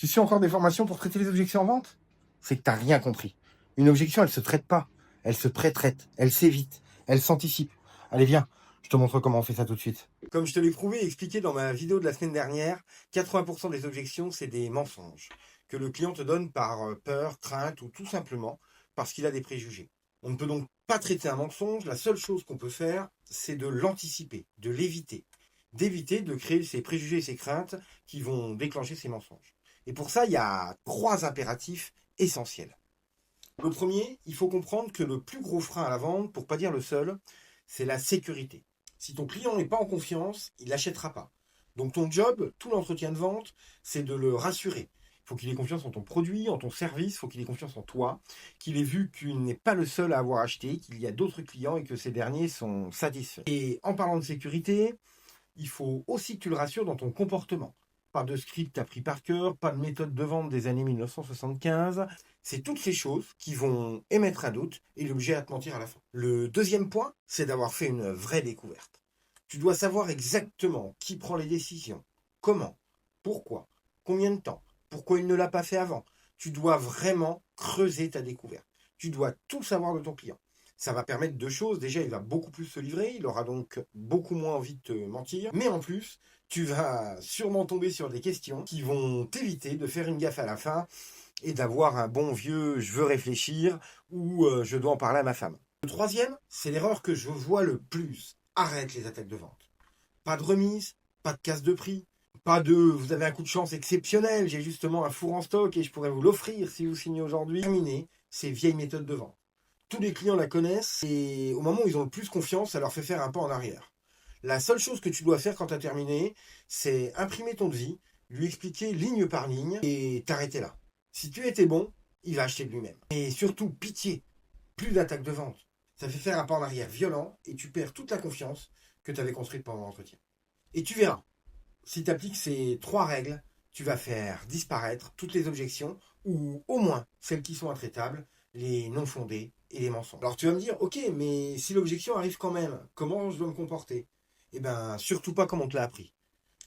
Tu suis encore des formations pour traiter les objections en vente? C'est que tu n'as rien compris. Une objection, elle se traite pas. Elle se pré-traite. Elle s'évite. Elle s'anticipe. Allez, viens. Je te montre comment on fait ça tout de suite. Comme je te l'ai prouvé et expliqué dans ma vidéo de la semaine dernière, 80% des objections, c'est des mensonges que le client te donne par peur, crainte ou tout simplement parce qu'il a des préjugés. On ne peut donc pas traiter un mensonge. La seule chose qu'on peut faire, c'est de l'anticiper, de l'éviter, d'éviter de créer ces préjugés et ces craintes qui vont déclencher ces mensonges. Et pour ça, il y a 3 impératifs essentiels. Le premier, il faut comprendre que le plus gros frein à la vente, pour pas dire le seul, c'est la sécurité. Si ton client n'est pas en confiance, il n'achètera pas. Donc ton job, tout l'entretien de vente, c'est de le rassurer. Il faut qu'il ait confiance en ton produit, en ton service, il faut qu'il ait confiance en toi, qu'il ait vu qu'il n'est pas le seul à avoir acheté, qu'il y a d'autres clients et que ces derniers sont satisfaits. Et en parlant de sécurité, il faut aussi que tu le rassures dans ton comportement. Pas de script appris par cœur, pas de méthode de vente des années 1975. C'est toutes ces choses qui vont émettre un doute et l'objet à te mentir à la fin. Le deuxième point, c'est d'avoir fait une vraie découverte. Tu dois savoir exactement qui prend les décisions, comment, pourquoi, combien de temps, pourquoi il ne l'a pas fait avant. Tu dois vraiment creuser ta découverte. Tu dois tout savoir de ton client. Ça va permettre 2 choses. Déjà, il va beaucoup plus se livrer, il aura donc beaucoup moins envie de te mentir. Mais en plus, tu vas sûrement tomber sur des questions qui vont t'éviter de faire une gaffe à la fin et d'avoir un bon vieux « je veux réfléchir » ou « je dois en parler à ma femme ». Le troisième, c'est l'erreur que je vois le plus. Arrête les attaques de vente. Pas de remise, pas de casse de prix, pas de « vous avez un coup de chance exceptionnel, j'ai justement un four en stock et je pourrais vous l'offrir si vous signez aujourd'hui ». Terminé ces vieilles méthodes de vente. Tous les clients la connaissent et au moment où ils ont le plus confiance, ça leur fait faire un pas en arrière. La seule chose que tu dois faire quand tu as terminé, c'est imprimer ton devis, lui expliquer ligne par ligne et t'arrêter là. Si tu étais bon, il va acheter de lui-même. Et surtout, pitié, plus d'attaques de vente. Ça fait faire un pas en arrière violent et tu perds toute la confiance que tu avais construite pendant l'entretien. Et tu verras, si tu appliques ces 3 règles, tu vas faire disparaître toutes les objections ou au moins celles qui sont intraitables, les non fondées et les mensonges. Alors tu vas me dire, ok, mais si l'objection arrive quand même, comment je dois me comporter? Eh bien, surtout pas comme on te l'a appris.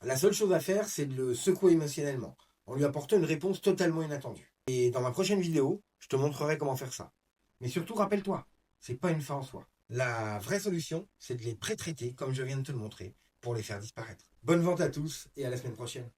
La seule chose à faire, c'est de le secouer émotionnellement, en lui apportant une réponse totalement inattendue. Et dans ma prochaine vidéo, je te montrerai comment faire ça. Mais surtout, rappelle-toi, c'est pas une fin en soi. La vraie solution, c'est de les pré-traiter, comme je viens de te le montrer, pour les faire disparaître. Bonne vente à tous et à la semaine prochaine.